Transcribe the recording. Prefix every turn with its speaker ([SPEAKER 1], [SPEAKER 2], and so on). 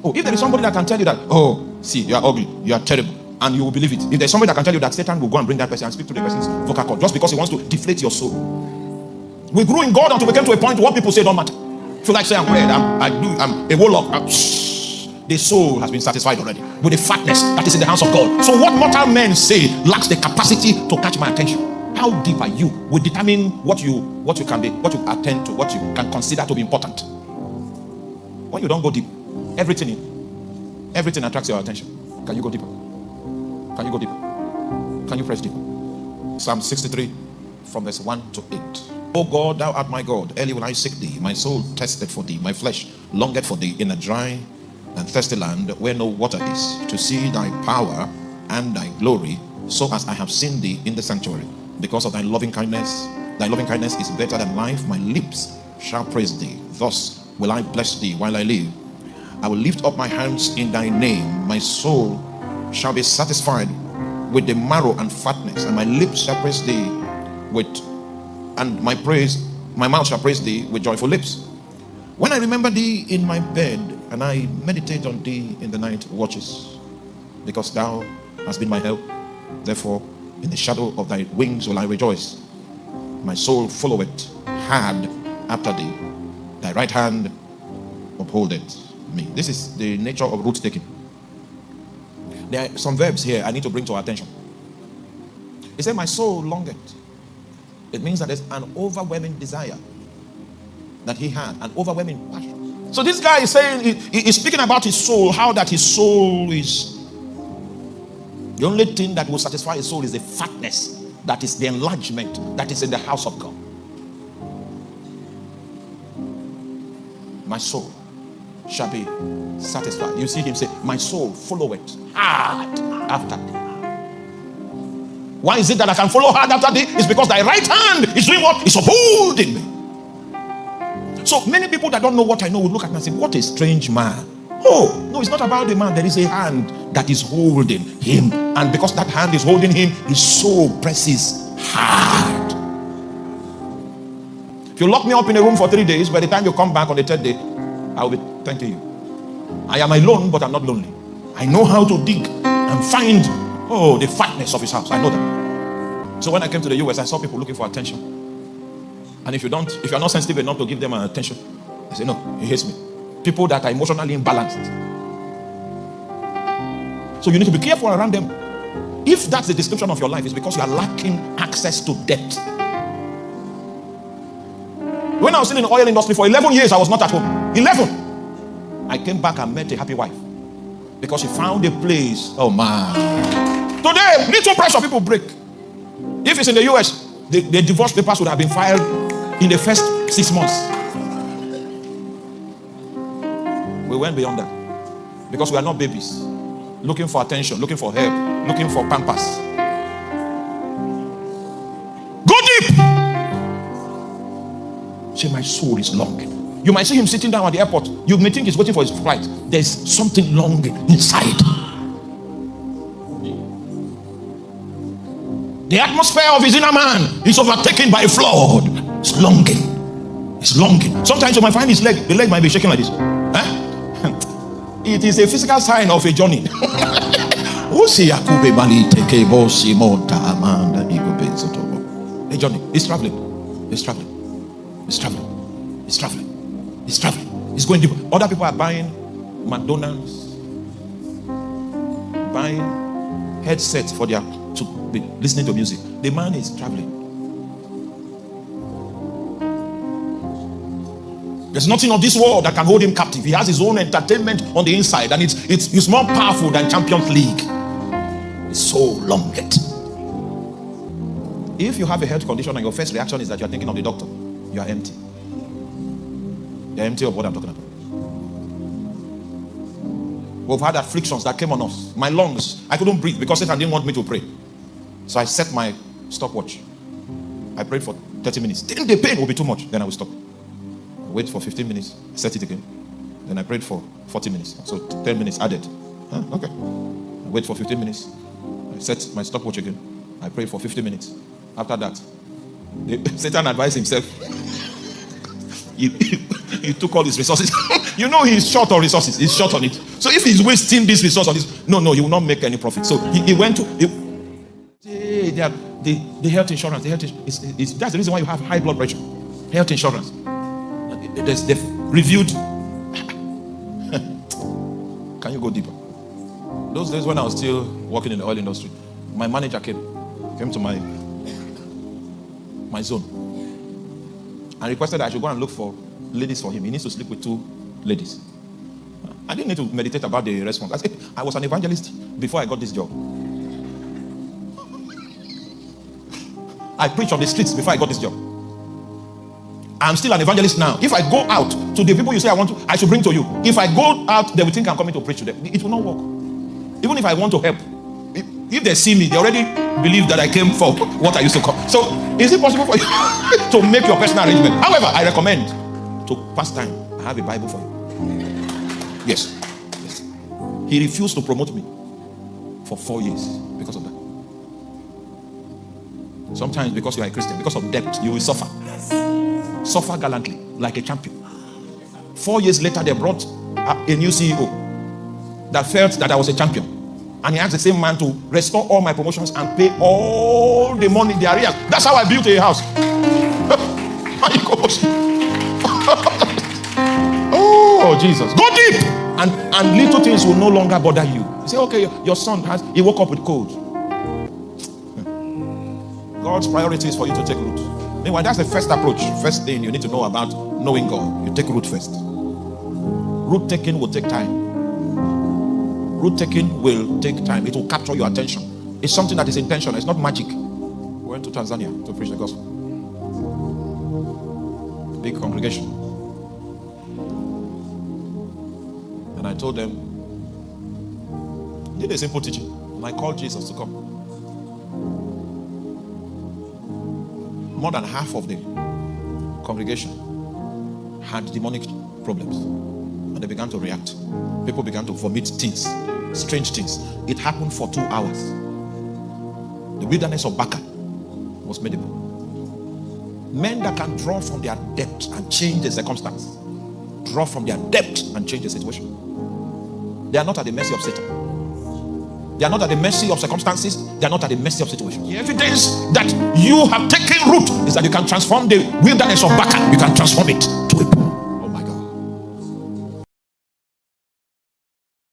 [SPEAKER 1] Oh, if there is somebody that can tell you that, oh, see, you are ugly, you are terrible, and you will believe it. If there's somebody that can tell you that, Satan will go and bring that person and speak to the person's vocal cord just because he wants to deflate your soul. We grew in God until we came to a point where what people say don't matter. If you like say I'm weird, I'm a warlock. The soul has been satisfied already with the fatness that is in the hands of God. So what mortal men say lacks the capacity to catch my attention. How deep are you will determine what you can be, what you attend to, what you can consider to be important. When you don't go deep, everything attracts your attention. Can you go deeper? Can you go deeper? Can you press deeper? Psalm 63 from verse 1 to 8. O God, thou art my God, early will I seek thee. My soul thirsted for thee, my flesh longeth for thee in a dry and thirsty land where no water is, to see thy power and thy glory, so as I have seen thee in the sanctuary. Because of thy loving kindness is better than life. My lips shall praise thee. Thus will I bless thee while I live. I will lift up my hands in thy name. My soul shall be satisfied with the marrow and fatness, and my lips shall praise thee and my mouth shall praise thee with joyful lips. When I remember thee in my bed, and I meditate on thee in the night watches, because thou hast been my help. Therefore, in the shadow of thy wings will I rejoice. My soul followeth hard after thee. Thy right hand upholdeth me. This is the nature of root taking. There are some verbs here I need to bring to our attention. He said, my soul longeth. It means that there's an overwhelming desire that he had, an overwhelming passion. So this guy is saying, he's speaking about his soul, how that his soul is, the only thing that will satisfy his soul is the fatness, that is the enlargement that is in the house of God. My soul shall be satisfied. You see him say, my soul followeth hard after thee. Why is it that I can follow hard after thee? It's because thy right hand is doing what? It's upholding me. So many people that don't know what I know will look at me and say, what a strange man. Oh, no, it's not about the man. There is a hand that is holding him. And because that hand is holding him, his soul presses hard. If you lock me up in a room for 3 days, by the time you come back on the third day, I will be thanking you. I am alone, but I'm not lonely. I know how to dig and find, the fatness of his house. I know that. So when I came to the US, I saw people looking for attention. And if you're not sensitive enough to give them attention, they say, no, he hates me. People that are emotionally imbalanced. So you need to be careful around them. If that's the description of your life, it's because you are lacking access to depth. When I was in the oil industry for 11 years, I was not at home. 11. I came back and met a happy wife because she found a place. Oh man. Today, little pressure people break. If it's in the US, the divorce papers would have been filed in the first 6 months. We went beyond that because we are not babies looking for attention, looking for help, looking for pampers. Go deep. Say, my soul is longing. You might see him sitting down at the airport. You may think he's waiting for his flight. There's something longing inside. The atmosphere of his inner man is overtaken by a flood. It's longing. It's longing. Sometimes you might find the leg might be shaking like this. Huh? It is a physical sign of a journey. A journey. It's traveling. It's traveling. It's traveling. It's traveling. It's traveling. It's going deeper. Other people are buying McDonald's, buying headsets for to be listening to music. The man is traveling. There's nothing of this world that can hold him captive. He has his own entertainment on the inside, and it's more powerful than Champions League. It's so longed. If you have a health condition and your first reaction is that you're thinking of the doctor, you are empty. You're empty of what I'm talking about. We've had afflictions that came on us. My lungs, I couldn't breathe because Satan didn't want me to pray. So I set my stopwatch. I prayed for 30 minutes. Then the pain will be too much. Then I will stop. Wait for 15 minutes, set it again. Then I prayed for 40 minutes. So 10 minutes added. Okay. I wait for 15 minutes. I set my stopwatch again. I prayed for 50 minutes. After that, Satan advised himself. He took all his resources You know he's short on resources. He's short on it. So if he's wasting this resource on this, no, he will not make any profit. So he went to the health insurance. That's the reason why you have high blood pressure. Health insurance. They've reviewed. Can you go deeper? Those days when I was still working in the oil industry, my manager came to my zone and requested that I should go and look for ladies for him. He needs to sleep with 2 ladies. I didn't need to meditate about the response. I was an evangelist before I got this job. I preached on the streets before I got this job. I'm still an evangelist now. If I go out to the people you say I should bring to you, if I go out, they will think I'm coming to preach to them. It will not work. Even if I want to help, if they see me, they already believe that I came for what I used to call. So, is it possible for you to make your personal arrangement? However, I recommend to pass time. I have a Bible for you. Yes. He refused to promote me for 4 years because of that. Sometimes because you are a Christian, because of debt, you will suffer. Suffer gallantly, like a champion. 4 years later, they brought a new CEO that felt that I was a champion. And he asked the same man to restore all my promotions and pay all the money, the arrears. That's how I built a house. My gosh. Oh, Jesus. Go deep. And little things will no longer bother you. You say, okay, your son he woke up with cold. God's priority is for you to take root. Meanwhile, that's the first approach. First thing you need to know about knowing God. You take root first. Root taking will take time. Root taking will take time. It will capture your attention. It's something that is intentional. It's not magic. We went to Tanzania to preach the gospel. Big congregation. And I told them, did a simple teaching. And I called Jesus to come. More than half of the congregation had demonic problems. And they began to react. People began to vomit things, strange things. It happened for 2 hours. The wilderness of Baka was made able. Men that can draw from their depth and change the circumstance. Draw from their depth and change the situation. They are not at the mercy of Satan. They are not at the mercy of circumstances. They are not at the mercy of situations. The evidence that you have taken root is that you can transform the wilderness of Baka. You can transform it.